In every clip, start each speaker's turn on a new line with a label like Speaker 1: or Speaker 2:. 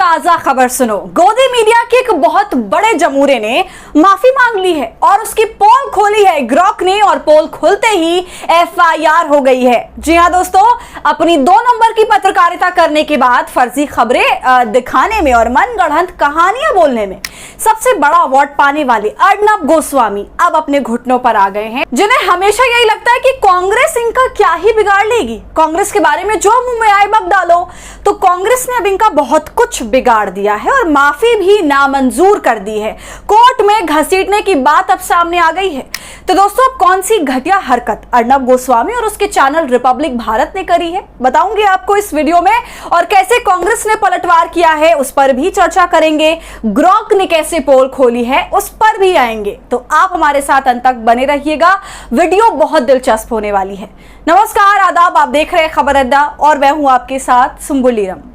Speaker 1: ताजा खबर सुनो। गोदी मीडिया के एक बहुत बड़े जमूरे ने माफी मांग ली है और उसकी पोल खोली है ग्रॉक ने, और पोल खुलते ही एफआईआर हो गई है। जी हां दोस्तों, अपनी 2 नंबर की पत्रकारिता करने के बाद फर्जी खबरें दिखाने में और मनगढ़ंत कहानियां बोलने में सबसे बड़ा अवार्ड पाने वाले अर्नब गोस्वामी अब अपने घुटनों पर आ गए हैं, जिन्हें हमेशा यही लगता है कि कांग्रेस इनका क्या ही बिगाड़ लेगी। कांग्रेस के बारे में जो मुंह में आए बक डालो, तो कांग्रेस ने अब इनका बहुत कुछ बिगाड़ दिया है और माफी भी नामंजूर कर दी है। कोर्ट में घसीटने की बात अब सामने आ गई है। तो दोस्तों, अब कौन सी घटिया हरकत अर्नब गोस्वामी और उसके चैनल रिपब्लिक भारत ने करी है, बताऊंगी आपको इस वीडियो में। और कैसे कांग्रेस ने पलटवार किया है उस पर भी चर्चा करेंगे। ग्रॉक ने कैसे पोल खोली है उस पर भी आएंगे। तो आप हमारे साथ अंत तक बने रहिएगा, वीडियो बहुत दिलचस्प होने वाली है। नमस्कार, आदाब, आप देख रहे हैं खबर अड्डा और मैं हूं आपके साथ सुम्बुलीरम।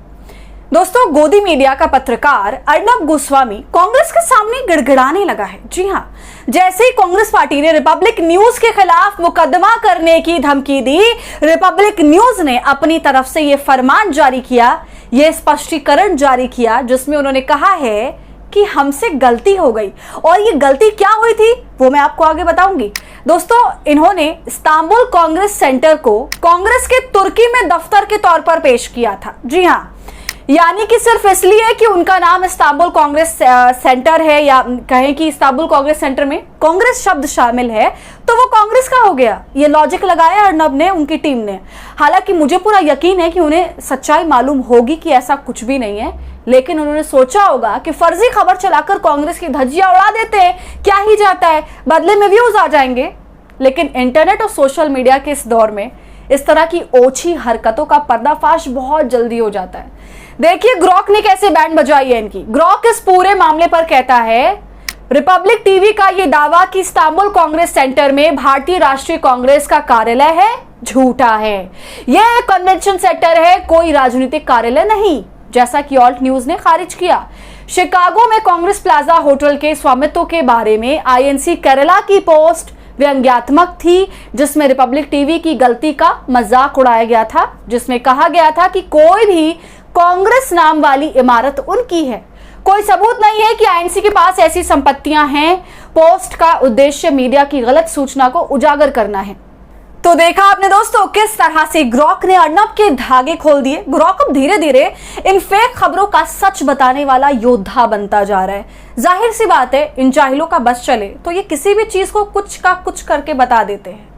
Speaker 1: दोस्तों, गोदी मीडिया का पत्रकार अर्नब गोस्वामी कांग्रेस के सामने गिड़गिड़ाने लगा है। जी हां, जैसे ही कांग्रेस पार्टी ने रिपब्लिक न्यूज के खिलाफ मुकदमा करने की धमकी दी, रिपब्लिक न्यूज ने अपनी तरफ से यह फरमान जारी किया, यह स्पष्टीकरण जारी किया, जिसमें उन्होंने कहा है कि हमसे गलती हो गई। और ये गलती क्या हुई थी वो मैं आपको आगे बताऊंगी। दोस्तों, इन्होंने इस्तांबुल कांग्रेस सेंटर को कांग्रेस के तुर्की में दफ्तर के तौर पर पेश किया था। जी हां, यानी कि सिर्फ इसलिए कि उनका नाम इस्तांबुल कांग्रेस सेंटर है, या कहें कि इस्तांबुल कांग्रेस सेंटर में कांग्रेस शब्द शामिल है, तो वो कांग्रेस का हो गया। ये लॉजिक लगाया अर्नब ने, उनकी टीम ने। हालांकि मुझे पूरा यकीन है कि उन्हें सच्चाई मालूम होगी कि ऐसा कुछ भी नहीं है, लेकिन उन्होंने सोचा होगा कि फर्जी खबर चलाकर कांग्रेस की धज्जियां उड़ा देते हैं, क्या ही जाता है, बदले में व्यूज आ जाएंगे। लेकिन इंटरनेट और सोशल मीडिया के इस दौर में इस तरह की ओछी हरकतों का पर्दाफाश बहुत जल्दी हो जाता है। देखिए ग्रॉक ने कैसे बैंड बजाई है इनकी। ग्रॉक इस पूरे मामले पर कहता है, रिपब्लिक टीवी का यह दावा कि इस्तांबुल कांग्रेस सेंटर में भारतीय राष्ट्रीय कांग्रेस का कार्यालय है, झूठा है। यह एक कन्वेंशन सेंटर है, कोई राजनीतिक कार्यालय नहीं, जैसा कि ऑल्ट न्यूज ने खारिज किया। शिकागो में कांग्रेस प्लाजा होटल के स्वामित्व के बारे में आईएनसी केरला की पोस्ट व्यंग्यात्मक थी, जिसमें रिपब्लिक टीवी की गलती का मजाक उड़ाया गया था, जिसमें कहा गया था कि कोई भी कांग्रेस नाम वाली इमारत उनकी है। कोई सबूत नहीं है कि आईएनसी के पास ऐसी संपत्तियां हैं। पोस्ट का उद्देश्य मीडिया की गलत सूचना को उजागर करना है। तो देखा आपने दोस्तों किस तरह से ग्रॉक ने अर्नब के धागे खोल दिए। ग्रॉक अब धीरे धीरे इन फेक खबरों का सच बताने वाला योद्धा बनता जा रहा है। जाहिर सी बात है, इन जाहिलों का बस चले तो ये किसी भी चीज को कुछ का कुछ करके बता देते हैं।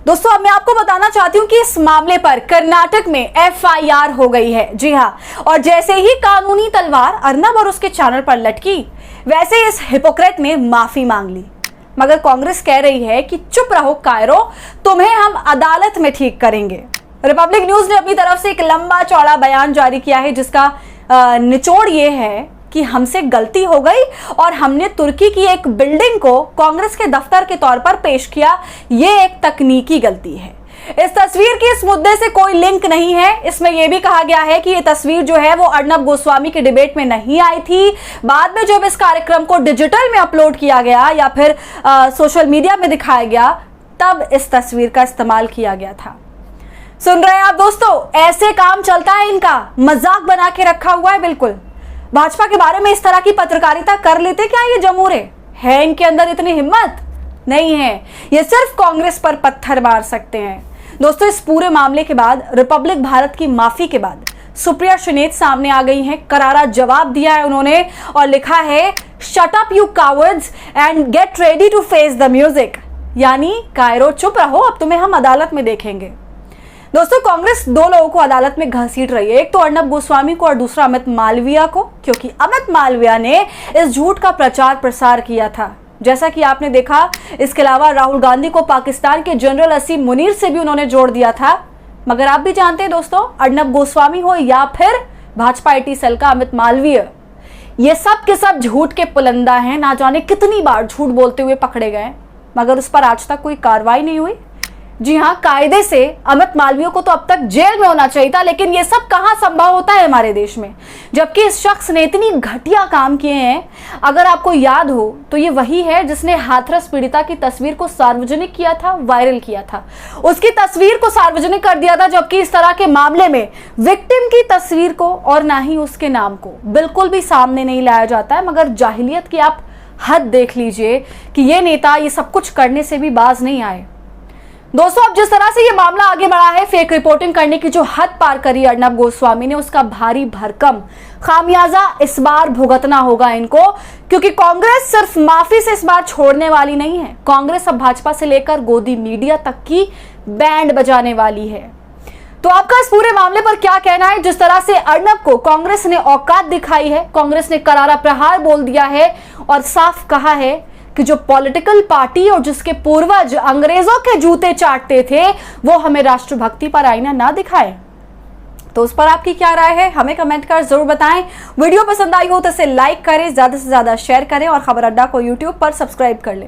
Speaker 1: दोस्तों, अब मैं आपको बताना चाहती हूँ कि इस मामले पर कर्नाटक में एफआईआर हो गई है। जी हाँ, और जैसे ही कानूनी तलवार अर्नब और उसके चैनल पर लटकी, वैसे इस हिपोक्रेट ने माफी मांग ली। मगर कांग्रेस कह रही है कि चुप रहो कायरो, तुम्हें हम अदालत में ठीक करेंगे। रिपब्लिक न्यूज ने अपनी तरफ से एक लंबा चौड़ा बयान जारी किया है, जिसका निचोड़ ये है कि हमसे गलती हो गई और हमने तुर्की की एक बिल्डिंग को कांग्रेस के दफ्तर के तौर पर पेश किया। ये एक तकनीकी गलती है। इस तस्वीर की इस मुद्दे से कोई लिंक नहीं है। इसमें यह भी कहा गया है कि ये तस्वीर जो है वो अर्नब गोस्वामी के डिबेट में नहीं आई थी। बाद में जब इस कार्यक्रम को डिजिटल में अपलोड किया गया या फिर सोशल मीडिया में दिखाया गया, तब इस तस्वीर का इस्तेमाल किया गया था। सुन रहे हैं आप दोस्तों, ऐसे काम चलता है इनका, मजाक बना के रखा हुआ है। बिल्कुल भाजपा के बारे में इस तरह की पत्रकारिता कर लेते क्या ये जमूरे? है इनके अंदर इतनी हिम्मत? नहीं है। ये सिर्फ कांग्रेस पर पत्थर मार सकते हैं। दोस्तों, इस पूरे मामले के बाद, रिपब्लिक भारत की माफी के बाद, सुप्रिया श्रीनेत सामने आ गई हैं। करारा जवाब दिया है उन्होंने और लिखा है, shut up you cowards and get ready to face the music. यानी कायरो चुप रहो, अब तुम्हें हम अदालत में देखेंगे। दोस्तों, कांग्रेस 2 लोगों को अदालत में घसीट रही है, एक तो अर्नब गोस्वामी को और दूसरा अमित मालविया को, क्योंकि अमित मालविया ने इस झूठ का प्रचार प्रसार किया था। जैसा कि आपने देखा, इसके अलावा राहुल गांधी को पाकिस्तान के जनरल असीम मुनीर से भी उन्होंने जोड़ दिया था। मगर आप भी जानते हैं दोस्तों, अर्नब गोस्वामी हो या फिर भाजपा आईटी सेल का अमित मालवीय, ये सब के सब झूठ के पुलंदा हैं। ना जाने कितनी बार झूठ बोलते हुए पकड़े गए, मगर उस पर आज तक कोई कार्रवाई नहीं हुई। जी हाँ, कायदे से अमित मालवीय को तो अब तक जेल में होना चाहिए था, लेकिन ये सब कहां संभव होता है हमारे देश में, जबकि इस शख्स ने इतनी घटिया काम किए हैं। अगर आपको याद हो तो ये वही है जिसने हाथरस पीड़िता की तस्वीर को सार्वजनिक किया था, वायरल किया था, उसकी तस्वीर को सार्वजनिक कर दिया था, जबकि इस तरह के मामले में विक्टिम की तस्वीर को और ना ही उसके नाम को बिल्कुल भी सामने नहीं लाया जाता है। मगर जाहिलियत की आप हद देख लीजिए कि ये नेता ये सब कुछ करने से भी बाज नहीं आए। दोस्तों, अब जिस तरह से ये मामला आगे बढ़ा है, फेक रिपोर्टिंग करने की जो हद पार करी अर्नब गोस्वामी ने, उसका भारी भरकम खामियाजा इस बार भुगतना होगा इनको, क्योंकि कांग्रेस सिर्फ माफी से इस बार छोड़ने वाली नहीं है। कांग्रेस अब भाजपा से लेकर गोदी मीडिया तक की बैंड बजाने वाली है। तो आपका इस पूरे मामले पर क्या कहना है? जिस तरह से अर्नब को कांग्रेस ने औकात दिखाई है, कांग्रेस ने करारा प्रहार बोल दिया है और साफ कहा है कि जो पॉलिटिकल पार्टी और जिसके पूर्वज अंग्रेजों के जूते चाटते थे, वो हमें राष्ट्रभक्ति पर आईना ना दिखाए। तो उस पर आपकी क्या राय है, हमें कमेंट कर जरूर बताएं। वीडियो पसंद आई हो तो इसे लाइक करें, ज्यादा से ज्यादा शेयर करें और खबर अड्डा को यूट्यूब पर सब्सक्राइब कर लें।